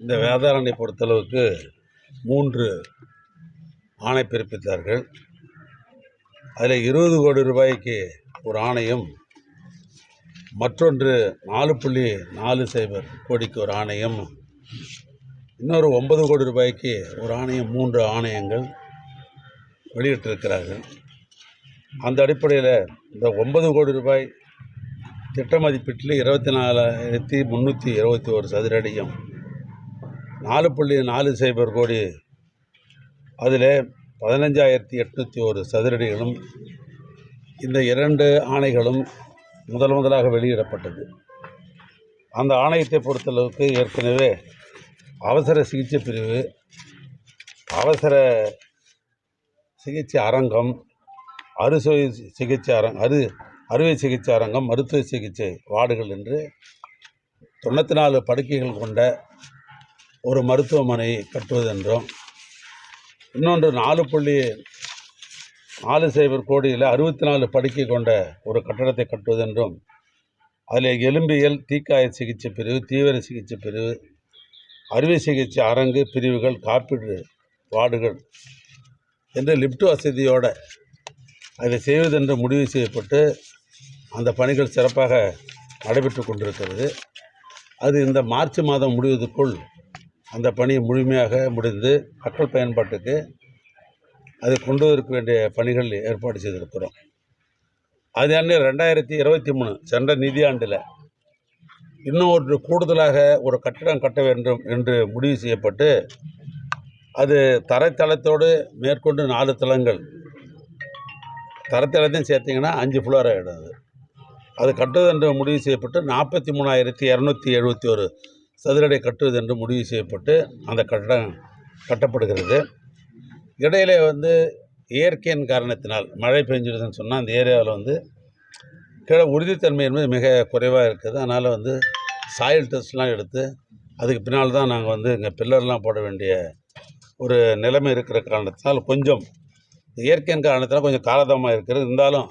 இந்த வேதாரண்யை பொறுத்தளவுக்கு 3 ஆணை பிறப்பித்தார்கள். அதில் 20 கோடி ரூபாய்க்கு ஒரு ஆணையம், மற்றொன்று 4.40 கோடிக்கு ஒரு ஆணையம், இன்னொரு 9 கோடி ரூபாய்க்கு ஒரு ஆணையம், 3 ஆணையங்கள் வெளியிட்டிருக்கிறார்கள். அந்த அடிப்படையில் இந்த 9 கோடி ரூபாய் திட்ட மதிப்பீட்டில் 24,321 சதுர அடியும், 4.40 கோடி அதில் 15,801 சதுரடிகளும் இந்த 2 ஆணைகளும் முதலாக வெளியிடப்பட்டது. அந்த ஆணையத்தை பொறுத்தளவுக்கு ஏற்கனவே அவசர சிகிச்சை பிரிவு, அவசர சிகிச்சை அரங்கம், அறுவை சிகிச்சை அரங்கம், மருத்துவ சிகிச்சை வார்டுகள் என்று 94 படுக்கைகள் கொண்ட ஒரு மருத்துவமனை கட்டுவதென்றும், இன்னொன்று 4.40 கோடியில் 64 படுக்கை கொண்ட ஒரு கட்டடத்தை கட்டுவதென்றும், அதில் எலும்பியல், தீக்காய சிகிச்சை பிரிவு, தீவிர சிகிச்சை பிரிவு, அறுவை சிகிச்சை அரங்கு பிரிவுகள், காப்பீடு வார்டுகள் என்று லிப்ட் வசதியோடு அதை செய்வதென்று முடிவு செய்யப்பட்டு அந்த பணிகள் சிறப்பாக நடைபெற்று கொண்டிருக்கிறது. அது இந்த மார்ச் மாதம் முடிவதற்குள் அந்த பணி முழுமையாக முடிந்து மக்கள் பயன்பாட்டுக்கு அதை கொண்டு வருவதற்கு வேண்டிய பணிகள் ஏற்பாடு செய்திருக்கிறோம். அது 2023 சென்ற நிதியாண்டில் இன்னும் கூடுதலாக ஒரு கட்டிடம் கட்ட வேண்டும் என்று முடிவு செய்யப்பட்டு, அது தரைத்தளத்தோடு மேற்கொண்டு 4 தளங்கள், தரத்தளத்தையும் சேர்த்திங்கன்னா 5 ஃப்ளோர் ஆகிடும். அது கட்டுவது என்று முடிவு செய்யப்பட்டு 43,271 சதுரடி கட்டுவது என்று முடிவு செய்யப்பட்டு அந்த கட்டடம் கட்டப்படுகிறது. இடையிலே இயற்கையின் காரணத்தினால் மழை பெஞ்சிடுதுன்னு சொன்னால் அந்த ஏரியாவில் கீழே உறுதித்தன்மை என்பது மிக குறைவாக இருக்குது. அதனால் சாயில் டெஸ்ட்லாம் எடுத்து அதுக்கு பின்னால் தான் நாங்கள் இங்கே பில்லர்லாம் போட வேண்டிய ஒரு நிலைமை இருக்கிற காரணத்தினால் கொஞ்சம் இயற்கையின் காரணத்தினால் கொஞ்சம் காலதாமமாக இருக்கிறது. இருந்தாலும்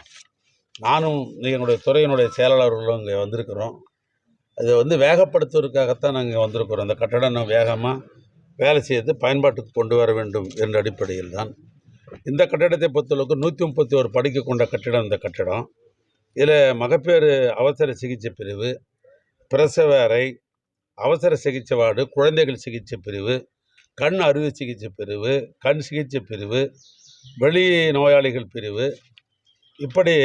நானும் எங்களுடைய துறையினுடைய செயலாளர்களும் இங்கே வந்திருக்கிறோம். அது வேகப்படுத்துவதற்காகத்தான் நாங்கள் வந்திருக்கிறோம். அந்த கட்டடம் வேகமாக வேலை செய்து பயன்பாட்டுக்கு கொண்டு வர வேண்டும் என்ற அடிப்படையில் தான். இந்த கட்டிடத்தை பொறுத்தளவுக்கு 131 படுக்கை கொண்ட கட்டிடம். இந்த கட்டிடம் இதில் மகப்பேறு அவசர சிகிச்சை பிரிவு, பிரசவ அறை, அவசர சிகிச்சை வார்டு, குழந்தைகள் சிகிச்சை பிரிவு, கண் அறுவை சிகிச்சை பிரிவு, கண் சிகிச்சை பிரிவு, வெளி நோயாளிகள் பிரிவு, இப்படி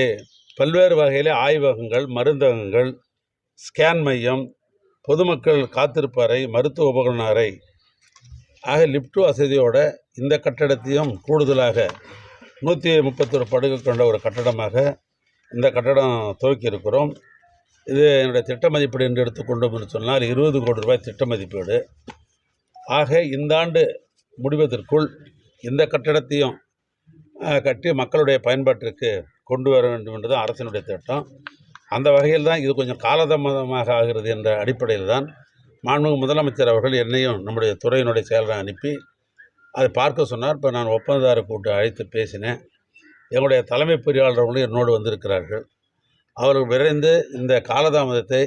பல்வேறு வகையில் ஆய்வகங்கள், மருந்தகங்கள், ஸ்கேன் மையம், பொதுமக்கள் காத்திருப்பு அறை, மருத்துவ உபகரண அறை ஆக லிப்ட் வசதியோட இந்த கட்டடத்தையும் கூடுதலாக 131 படுக்கை கொண்ட ஒரு கட்டடமாக இந்த கட்டடம் துவக்கி இருக்கிறோம். இது என்னுடைய திட்ட மதிப்பீடு என்று எடுத்துக்கொண்டோம் என்று சொன்னால் 20 கோடி ரூபாய் திட்ட மதிப்பீடு. ஆக இந்த ஆண்டு முடிவதற்குள் இந்த கட்டடத்தையும் கட்டி மக்களுடைய பயன்பாட்டிற்கு கொண்டு வர வேண்டும் என்று தான் அரசினுடைய திட்டம். அந்த வகையில் தான் இது கொஞ்சம் காலதாமதமாக ஆகிறது என்ற அடிப்படையில் தான் மாண்புமிகு முதலமைச்சர் அவர்கள் என்னையும் நம்முடைய துறையினுடைய செயலரை அனுப்பி அதை பார்க்க சொன்னார். இப்போ நான் ஒப்பந்ததாரரை கூட்டு அழைத்து பேசினேன். எங்களுடைய தலைமை பொறியாளர்களும் என்னோடு வந்திருக்கிறார்கள். அவர்கள் விரைந்து இந்த காலதாமதத்தை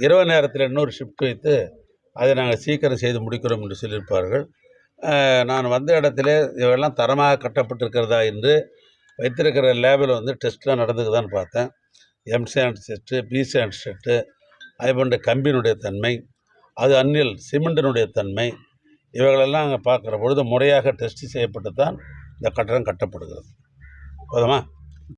இரவு நேரத்தில் இன்னொரு ஷிஃப்ட் வைத்து அதை நாங்கள் சீக்கிரம் செய்து முடிக்கிறோம் என்று சொல்லியிருப்பார்கள். நான் வந்த இடத்துல இவெல்லாம் தரமாக கட்டப்பட்டிருக்கிறதா என்று வைத்திருக்கிற லேபில் டெஸ்ட்லாம் நடந்துக்குதான்னு பார்த்தேன். எம்சாண்ட் டெஸ்ட்டு, பிசாண்ட் டெஸ்ட்டு, அதுபோன்ற கம்பியினுடைய தன்மை, அது அந்நில் சிமெண்டினுடைய தன்மை, இவைகளெல்லாம் அங்கே பார்க்குற பொழுது முறையாக டெஸ்ட் செய்யப்பட்டு தான் இந்த கட்டடம் கட்டப்படுகிறது. போதுமா?